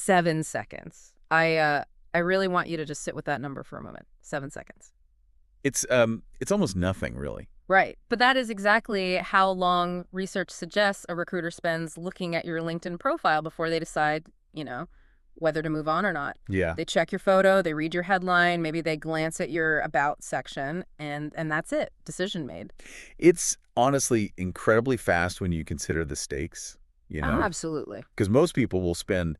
7 seconds. I really want you to just sit with that number for a moment. 7 seconds. It's almost nothing, really. Right. But that is exactly how long research suggests a recruiter spends looking at your LinkedIn profile before they decide, whether to move on or not. Yeah. They check your photo, they read your headline, maybe they glance at your about section, and that's it. Decision made. It's honestly incredibly fast when you consider the stakes, Absolutely. because most people will spend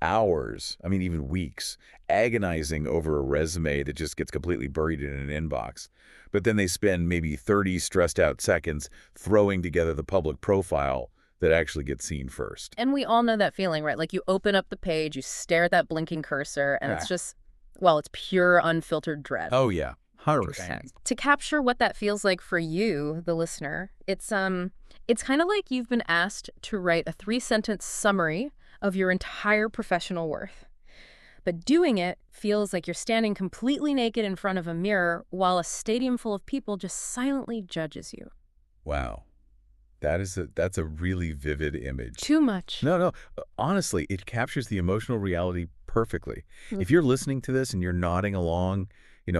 hours, I mean, even weeks, agonizing over a resume that just gets completely buried in an inbox. But then they spend maybe 30 stressed out seconds throwing together the public profile that actually gets seen first. And we all know that feeling, right? Like you open up the page, you stare at that blinking cursor, and Yeah. it's just, well, it's pure unfiltered dread. Oh, yeah. 100%. To capture what that feels like for you, the listener, it's kind of like you've been asked to write a 3-sentence summary of your entire professional worth. But doing it feels like you're standing completely naked in front of a mirror while a stadium full of people just silently judges you. Wow. That's a really vivid image. Too much. No. Honestly, it captures the emotional reality perfectly. If you're listening to this and you're nodding along,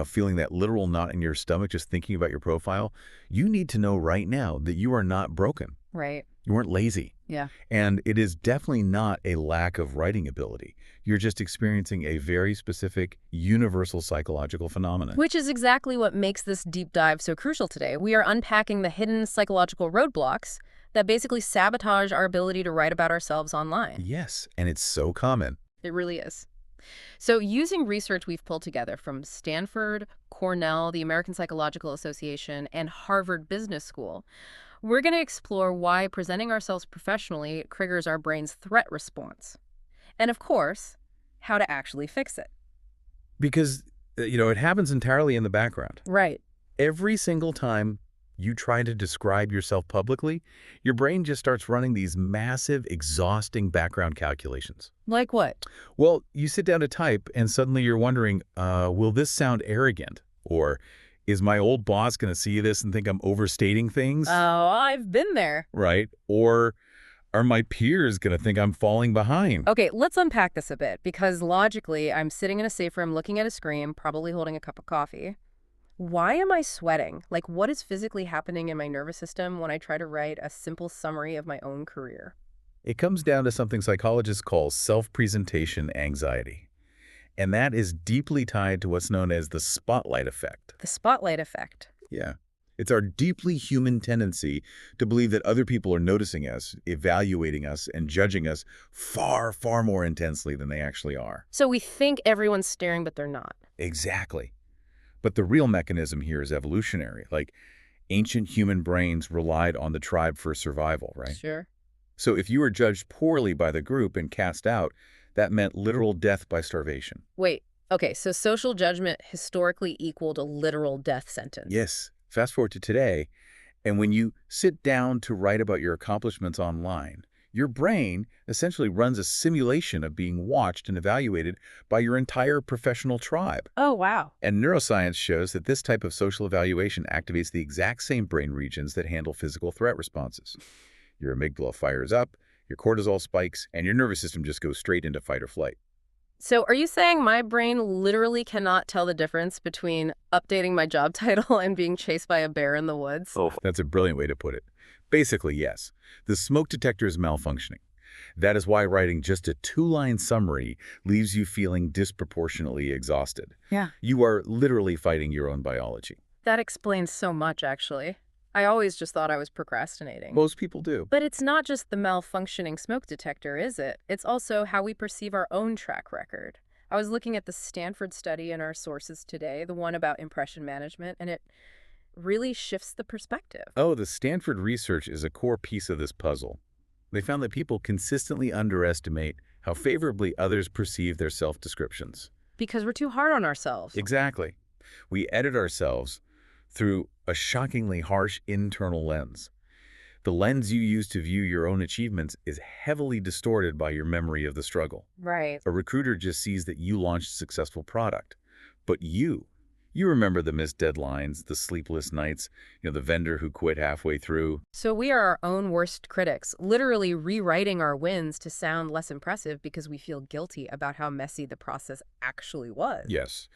feeling that literal knot in your stomach just thinking about your profile, you need to know right now that you are not broken. Right. You weren't lazy. Yeah. And it is definitely not a lack of writing ability. You're just experiencing a very specific, universal psychological phenomenon. Which is exactly what makes this deep dive so crucial today. We are unpacking the hidden psychological roadblocks that basically sabotage our ability to write about ourselves online. Yes, and it's so common. It really is. So using research we've pulled together from Stanford, Cornell, the American Psychological Association, and Harvard Business School, we're going to explore why presenting ourselves professionally triggers our brain's threat response. And of course, how to actually fix it. Because, it happens entirely in the background. Right. Every single time you try to describe yourself publicly, your brain just starts running these massive, exhausting background calculations. Like what? Well, you sit down to type and suddenly you're wondering, will this sound arrogant? Or is my old boss going to see this and think I'm overstating things? Oh, I've been there. Right? Or are my peers going to think I'm falling behind? Okay, let's unpack this a bit, because logically, I'm sitting in a safe room looking at a screen, probably holding a cup of coffee. Why am I sweating? Like, what is physically happening in my nervous system when I try to write a simple summary of my own career? It comes down to something psychologists call self-presentation anxiety. And that is deeply tied to what's known as the spotlight effect. The spotlight effect. Yeah. It's our deeply human tendency to believe that other people are noticing us, evaluating us, and judging us far, far more intensely than they actually are. So we think everyone's staring, but they're not. Exactly. But the real mechanism here is evolutionary. Like, ancient human brains relied on the tribe for survival, right? Sure. So if you were judged poorly by the group and cast out, that meant literal death by starvation. Wait, okay, so social judgment historically equaled a literal death sentence. Yes. Fast forward to today, and when you sit down to write about your accomplishments online, your brain essentially runs a simulation of being watched and evaluated by your entire professional tribe. Oh, wow. And neuroscience shows that this type of social evaluation activates the exact same brain regions that handle physical threat responses. Your amygdala fires up, your cortisol spikes, and your nervous system just goes straight into fight or flight. So are you saying my brain literally cannot tell the difference between updating my job title and being chased by a bear in the woods? Oh, that's a brilliant way to put it. Basically, yes. The smoke detector is malfunctioning. That is why writing just a 2-line summary leaves you feeling disproportionately exhausted. Yeah. You are literally fighting your own biology. That explains so much, actually. I always just thought I was procrastinating. Most people do. But it's not just the malfunctioning smoke detector, is it? It's also how we perceive our own track record. I was looking at the Stanford study in our sources today, the one about impression management, and it really shifts the perspective. Oh, the Stanford research is a core piece of this puzzle. They found that people consistently underestimate how favorably others perceive their self-descriptions. Because we're too hard on ourselves. Exactly. We edit ourselves through a shockingly harsh internal lens. The lens you use to view your own achievements is heavily distorted by your memory of the struggle. Right. A recruiter just sees that you launched a successful product, but you You remember the missed deadlines, the sleepless nights, the vendor who quit halfway through. So we are our own worst critics, literally rewriting our wins to sound less impressive because we feel guilty about how messy the process actually was. Yes.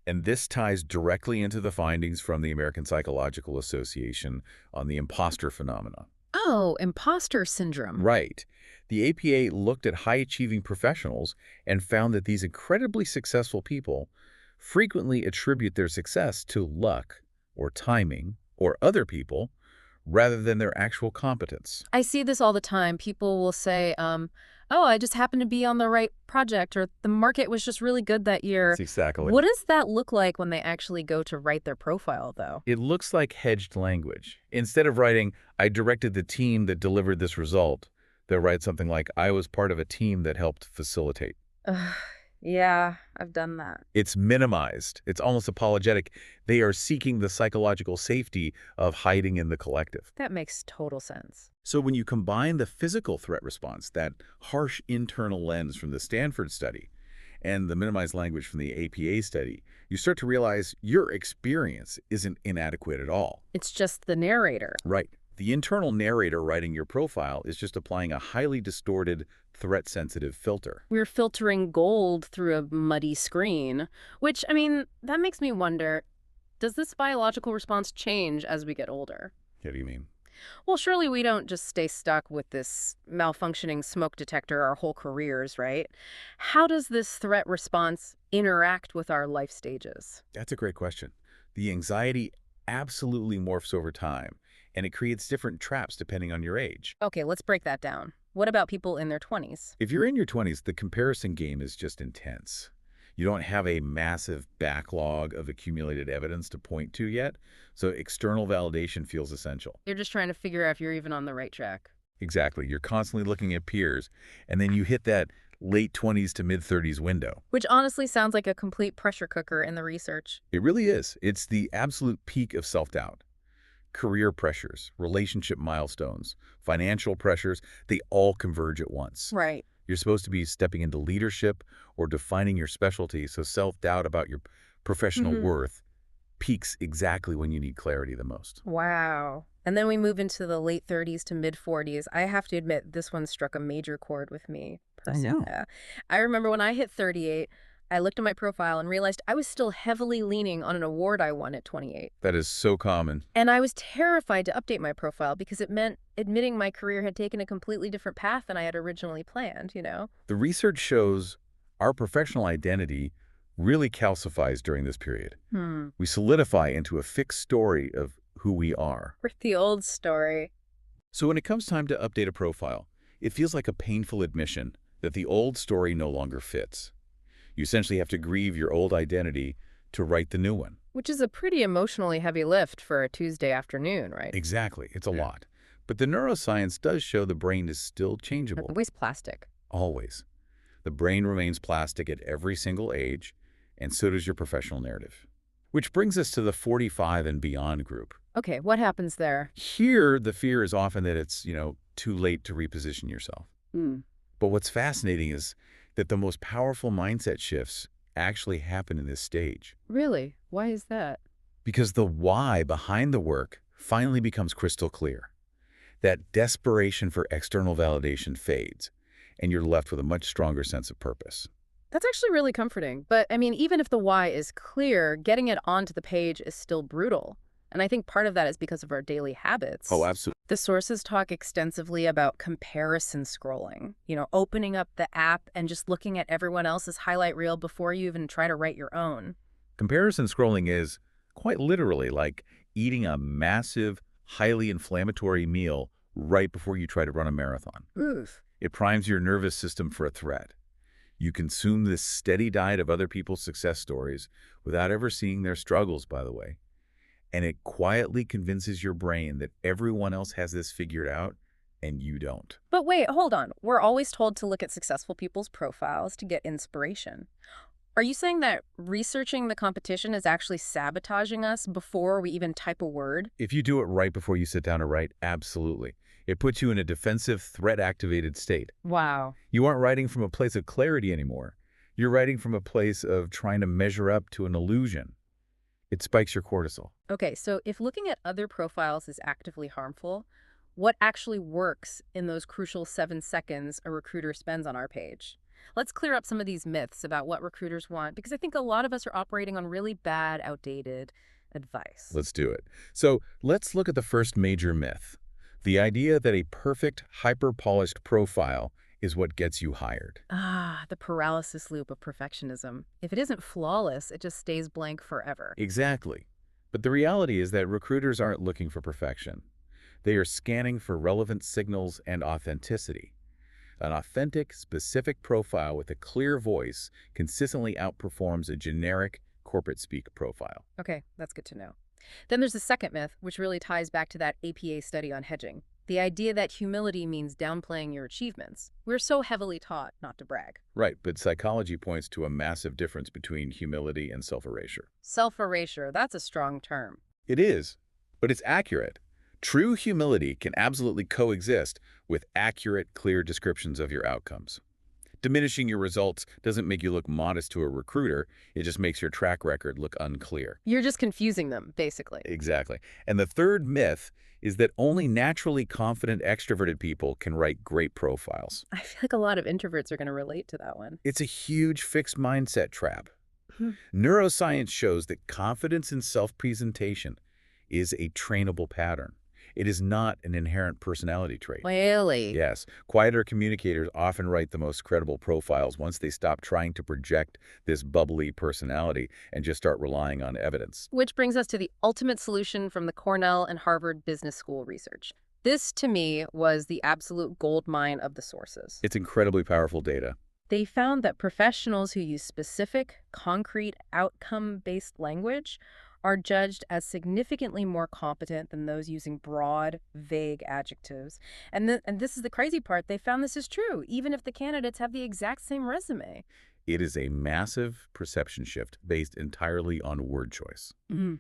And this ties directly into the findings from the American Psychological Association on the imposter phenomena. Oh, imposter syndrome. Right. The APA looked at high-achieving professionals and found that these incredibly successful people frequently attribute their success to luck or timing or other people rather than their actual competence. I see this all the time. People will say, oh, I just happened to be on the right project, or the market was just really good that year. That's exactly. What does that look like when they actually go to write their profile, though? It looks like hedged language. Instead of writing, I directed the team that delivered this result, they'll write something like, I was part of a team that helped facilitate. Ugh, yeah, I've done that. It's minimized. It's almost apologetic. They are seeking the psychological safety of hiding in the collective. That makes total sense. So when you combine the physical threat response, that harsh internal lens from the Stanford study, and the minimized language from the APA study, you start to realize your experience isn't inadequate at all. It's just the narrator. Right. The internal narrator writing your profile is just applying a highly distorted, threat-sensitive filter. We're filtering gold through a muddy screen, which, I mean, that makes me wonder, does this biological response change as we get older? What do you mean? Well, surely we don't just stay stuck with this malfunctioning smoke detector our whole careers, right? How does this threat response interact with our life stages? That's a great question. The anxiety absolutely morphs over time, and it creates different traps depending on your age. Okay, let's break that down. What about people in their 20s? If you're in your 20s, the comparison game is just intense. You don't have a massive backlog of accumulated evidence to point to yet, so external validation feels essential. You're just trying to figure out if you're even on the right track. Exactly. You're constantly looking at peers, and then you hit that late 20s to mid-30s window. Which honestly sounds like a complete pressure cooker in the research. It really is. It's the absolute peak of self-doubt. Career pressures, relationship milestones, financial pressures, they all converge at once. Right. You're supposed to be stepping into leadership or defining your specialty, so self-doubt about your professional worth peaks exactly when you need clarity the most. Wow. And then we move into the late 30s to mid 40s. I have to admit, this one struck a major chord with me. I know. I remember when I hit 38, I looked at my profile and realized I was still heavily leaning on an award I won at 28. That is so common. And I was terrified to update my profile because it meant admitting my career had taken a completely different path than I had originally planned, you know? The research shows our professional identity really calcifies during this period. We solidify into a fixed story of who we are. We're the old story. So when it comes time to update a profile, it feels like a painful admission that the old story no longer fits. You essentially have to grieve your old identity to write the new one. Which is a pretty emotionally heavy lift for a Tuesday afternoon, right? Exactly. It's a lot. But the neuroscience does show the brain is still changeable. Always plastic. Always. The brain remains plastic at every single age, and so does your professional narrative. Which brings us to the 45 and beyond group. Okay, what happens there? Here, the fear is often that it's, too late to reposition yourself. But what's fascinating is that the most powerful mindset shifts actually happen in this stage. Really? Why is that? Because the why behind the work finally becomes crystal clear. That desperation for external validation fades, and you're left with a much stronger sense of purpose. That's actually really comforting. But, I mean, even if the why is clear, getting it onto the page is still brutal. And I think part of that is because of our daily habits. Oh, absolutely. The sources talk extensively about comparison scrolling, opening up the app and just looking at everyone else's highlight reel before you even try to write your own. Comparison scrolling is quite literally like eating a massive, highly inflammatory meal right before you try to run a marathon. Oof. It primes your nervous system for a threat. You consume this steady diet of other people's success stories without ever seeing their struggles, by the way. And it quietly convinces your brain that everyone else has this figured out and you don't. But wait, hold on. We're always told to look at successful people's profiles to get inspiration. Are you saying that researching the competition is actually sabotaging us before we even type a word? If you do it right before you sit down to write, absolutely. It puts you in a defensive, threat-activated state. Wow. You aren't writing from a place of clarity anymore. You're writing from a place of trying to measure up to an illusion. It spikes your cortisol. Okay, so if looking at other profiles is actively harmful, what actually works in those crucial 7 seconds a recruiter spends on our page? Let's clear up some of these myths about what recruiters want, because I think a lot of us are operating on really bad, outdated advice. Let's do it. So let's look at the first major myth. The idea that a perfect, hyper-polished profile is what gets you hired. Ah, the paralysis loop of perfectionism. If it isn't flawless, it just stays blank forever. Exactly. But the reality is that recruiters aren't looking for perfection. They are scanning for relevant signals and authenticity. An authentic, specific profile with a clear voice consistently outperforms a generic, corporate speak profile. Okay, that's good to know. Then there's the second myth, which really ties back to that APA study on hedging. The idea that humility means downplaying your achievements. We're so heavily taught not to brag. Right, but psychology points to a massive difference between humility and self-erasure. Self-erasure, that's a strong term. It is, but it's accurate. True humility can absolutely coexist with accurate, clear descriptions of your outcomes. Diminishing your results doesn't make you look modest to a recruiter, it just makes your track record look unclear. You're just confusing them, basically. Exactly. And the third myth is that only naturally confident, extroverted people can write great profiles. I feel like a lot of introverts are going to relate to that one. It's a huge fixed mindset trap. Hmm. Neuroscience shows that confidence in self-presentation is a trainable pattern. It is not an inherent personality trait. Really? Yes, quieter communicators often write the most credible profiles once they stop trying to project this bubbly personality and just start relying on evidence. Which brings us to the ultimate solution from the Cornell and Harvard Business School research. This, to me, was the absolute gold mine of the sources. It's incredibly powerful data. They found that professionals who use specific, concrete, outcome-based language are judged as significantly more competent than those using broad, vague adjectives. And this is the crazy part, they found this is true, even if the candidates have the exact same resume. It is a massive perception shift based entirely on word choice. Mm-hmm.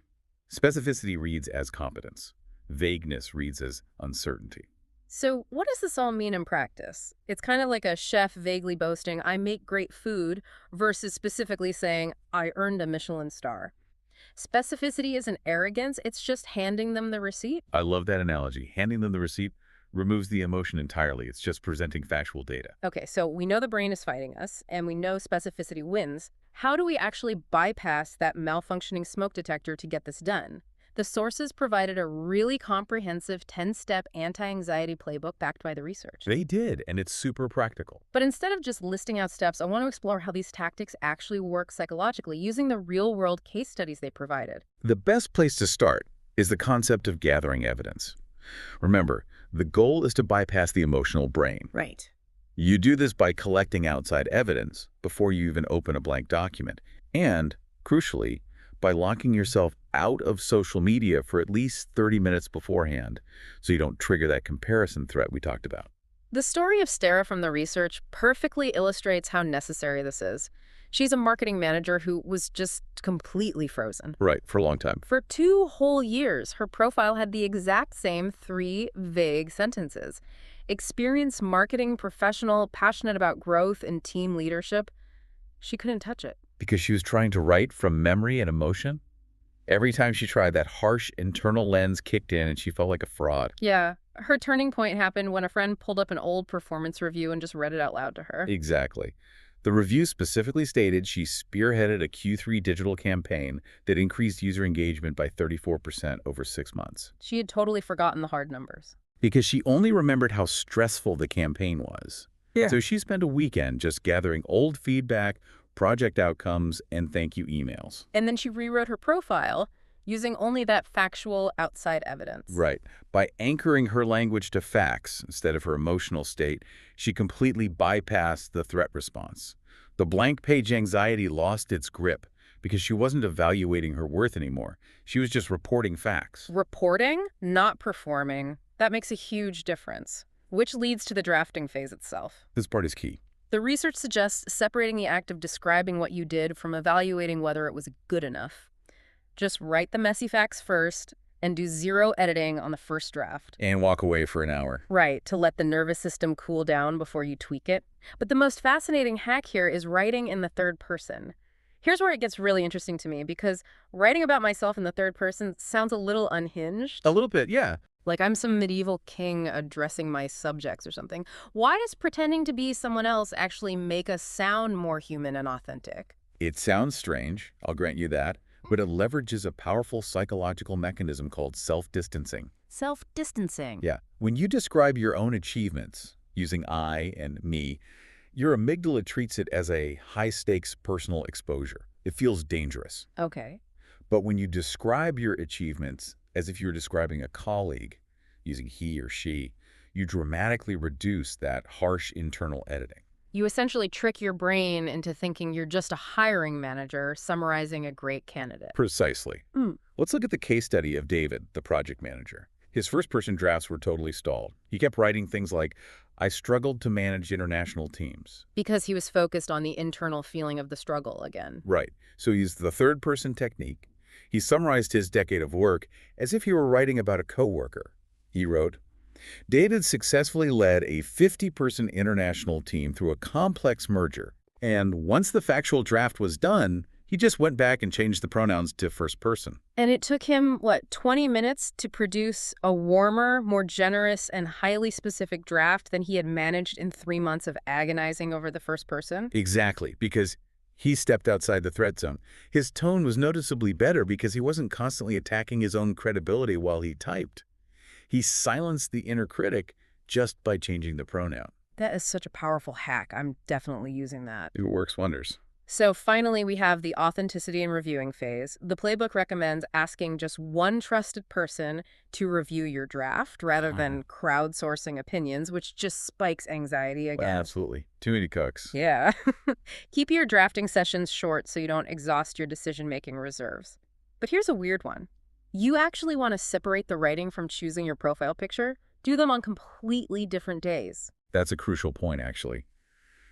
Specificity reads as competence. Vagueness reads as uncertainty. So what does this all mean in practice? It's kind of like a chef vaguely boasting, I make great food, versus specifically saying, I earned a Michelin star. Specificity isn't arrogance, it's just handing them the receipt. I love that analogy. Handing them the receipt removes the emotion entirely. It's just presenting factual data. Okay, so we know the brain is fighting us, and we know specificity wins. How do we actually bypass that malfunctioning smoke detector to get this done? The sources provided a really comprehensive 10-step anti-anxiety playbook backed by the research. They did, and it's super practical. But instead of just listing out steps, I want to explore how these tactics actually work psychologically using the real-world case studies they provided. The best place to start is the concept of gathering evidence. Remember, the goal is to bypass the emotional brain. Right. You do this by collecting outside evidence before you even open a blank document. And, crucially, by locking yourself out of social media for at least 30 minutes beforehand so you don't trigger that comparison threat we talked about. The story of Stara from the research perfectly illustrates how necessary this is. She's a marketing manager who was just completely frozen. Right, for a long time. For 2 whole years, her profile had the exact same 3 vague sentences. Experienced marketing professional, passionate about growth and team leadership. She couldn't touch it. Because she was trying to write from memory and emotion? Every time she tried, that harsh internal lens kicked in and she felt like a fraud. Yeah. Her turning point happened when a friend pulled up an old performance review and just read it out loud to her. Exactly. The review specifically stated she spearheaded a Q3 digital campaign that increased user engagement by 34% over 6 months. She had totally forgotten the hard numbers. Because she only remembered how stressful the campaign was. Yeah. So she spent a weekend just gathering old feedback, project outcomes, and thank you emails. And then she rewrote her profile using only that factual outside evidence. Right. By anchoring her language to facts instead of her emotional state, she completely bypassed the threat response. The blank page anxiety lost its grip because she wasn't evaluating her worth anymore. She was just reporting facts. Reporting, not performing. That makes a huge difference, which leads to the drafting phase itself. This part is key. The research suggests separating the act of describing what you did from evaluating whether it was good enough. Just write the messy facts first and do 0 editing on the first draft. And walk away for an hour. Right, to let the nervous system cool down before you tweak it. But the most fascinating hack here is writing in the third person. Here's where it gets really interesting to me because writing about myself in the third person sounds a little A unhinged. little bit, yeah. Like I'm some medieval king addressing my subjects or something. Why does pretending to be someone else actually make us sound more human and authentic? It sounds strange, I'll grant you that, but it leverages a powerful psychological mechanism called self-distancing. Self-distancing. Yeah. When you describe your own achievements using I and me, your amygdala treats it as a high-stakes personal exposure. It feels dangerous. Okay. But when you describe your achievements as if you're describing a colleague, using he or she, you dramatically reduce that harsh internal editing. You essentially trick your brain into thinking you're just a hiring manager summarizing a great candidate. Precisely. Mm. Let's look at the case study of David, the project manager. His first-person drafts were totally stalled. He kept writing things like, I struggled to manage international teams. Because he was focused on the internal feeling of the struggle again. Right. So he used the third-person technique. He summarized his decade of work as if he were writing about a coworker. He wrote, David successfully led a 50-person international team through a complex merger. And once the factual draft was done, he just went back and changed the pronouns to first person. And it took him, what, 20 minutes to produce a warmer, more generous, and highly specific draft than he had managed in 3 months of agonizing over the first person? Exactly, because he stepped outside the threat zone. His tone was noticeably better because he wasn't constantly attacking his own credibility while he typed. He silenced the inner critic just by changing the pronoun. That is such a powerful hack. I'm definitely using that. It works wonders. So finally, we have the authenticity and reviewing phase. The playbook recommends asking just one trusted person to review your draft rather than crowdsourcing opinions, which just spikes anxiety again. Absolutely. Too many cooks. Yeah. Keep your drafting sessions short so you don't exhaust your decision-making reserves. But here's a weird one. You actually want to separate the writing from choosing your profile picture? Do them on completely different days. That's a crucial point, actually.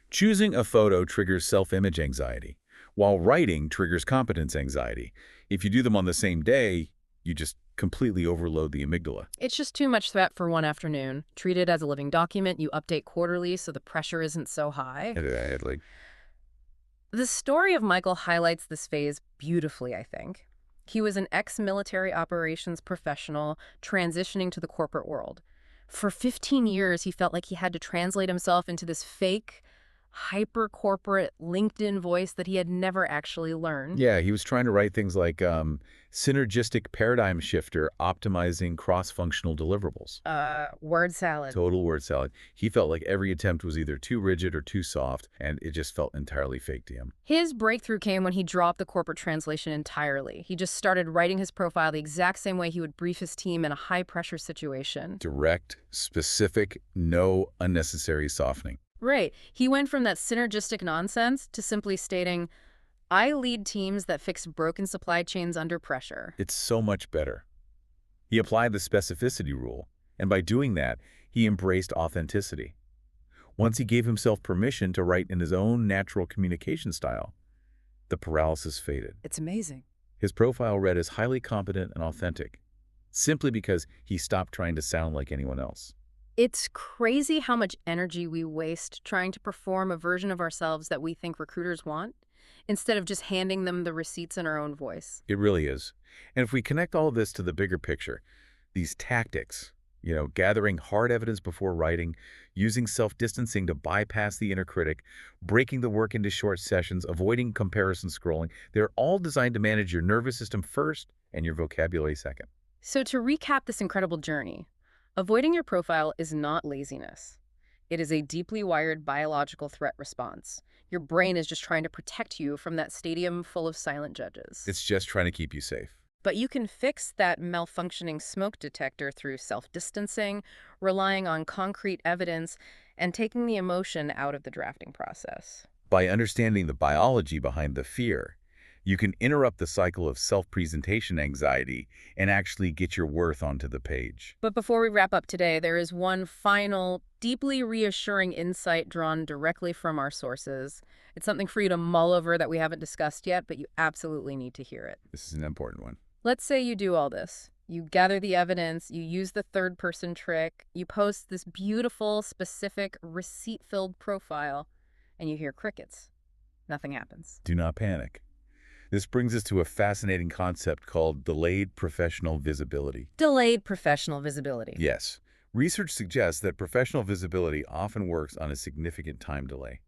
Choosing a photo triggers self-image anxiety, while writing triggers competence anxiety. If you do them on the same day, you just completely overload the amygdala. It's just too much threat for one afternoon. Treat it as a living document. You update quarterly so the pressure isn't so high. Like, The story of Michael highlights this phase beautifully, I think. He was an ex-military operations professional transitioning to the corporate world. For 15 years, he felt like he had to translate himself into this fake, hyper-corporate LinkedIn voice that he had never actually learned. yeah, he was trying to write things like synergistic paradigm shifter optimizing cross-functional deliverables. Word salad. Total word salad. He felt like every attempt was either too rigid or too soft, and it just felt entirely fake to him. His breakthrough came when he dropped the corporate translation entirely. He just started writing his profile the exact same way he would brief his team in a high-pressure situation. Direct, specific, no unnecessary softening. Right. He went from that synergistic nonsense to simply stating, I lead teams that fix broken supply chains under pressure. It's so much better. He applied the specificity rule, and by doing that, he embraced authenticity. Once he gave himself permission to write in his own natural communication style, the paralysis faded. It's amazing. His profile read as highly competent and authentic, simply because he stopped trying to sound like anyone else. It's crazy how much energy we waste trying to perform a version of ourselves that we think recruiters want, instead of just handing them the receipts in our own voice. It really is. And if we connect all of this to the bigger picture, these tactics, gathering hard evidence before writing, using self-distancing to bypass the inner critic, breaking the work into short sessions, avoiding comparison scrolling, they're all designed to manage your nervous system first and your vocabulary second. So to recap this incredible journey, avoiding your profile is not laziness. It is a deeply wired biological threat response. Your brain is just trying to protect you from that stadium full of silent judges. It's just trying to keep you safe. But you can fix that malfunctioning smoke detector through self-distancing, relying on concrete evidence, and taking the emotion out of the drafting process. By understanding the biology behind the fear, you can interrupt the cycle of self-presentation anxiety and actually get your worth onto the page. But before we wrap up today, there is one final, deeply reassuring insight drawn directly from our sources. It's something for you to mull over that we haven't discussed yet, but you absolutely need to hear it. This is an important one. Let's say you do all this. You gather the evidence, you use the third-person trick, you post this beautiful, specific, receipt-filled profile, and you hear crickets. Nothing happens. Do not panic. This brings us to a fascinating concept called delayed professional visibility. Delayed professional visibility. Yes, research suggests that professional visibility often works on a significant time delay.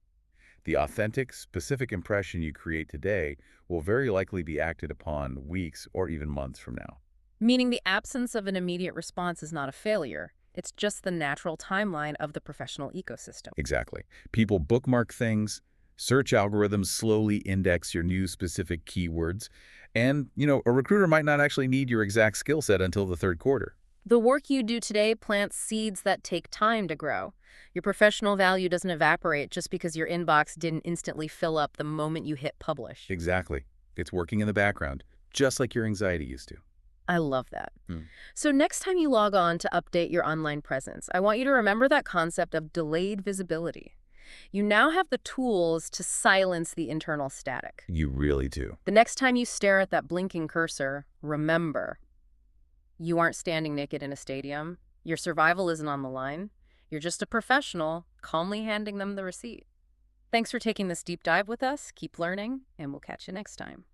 The authentic, specific impression you create today will very likely be acted upon weeks or even months from now. Meaning the absence of an immediate response is not a failure. It's just the natural timeline of the professional ecosystem. Exactly. People bookmark things, search algorithms slowly index your new specific keywords, and, a recruiter might not actually need your exact skill set until the third quarter. The work you do today plants seeds that take time to grow. Your professional value doesn't evaporate just because your inbox didn't instantly fill up the moment you hit publish. Exactly. It's working in the background, just like your anxiety used to. I love that. Hmm. So next time you log on to update your online presence, I want you to remember that concept of delayed visibility. You now have the tools to silence the internal static. You really do. The next time you stare at that blinking cursor, remember, you aren't standing naked in a stadium. Your survival isn't on the line. You're just a professional, calmly handing them the receipt. Thanks for taking this deep dive with us. Keep learning, and we'll catch you next time.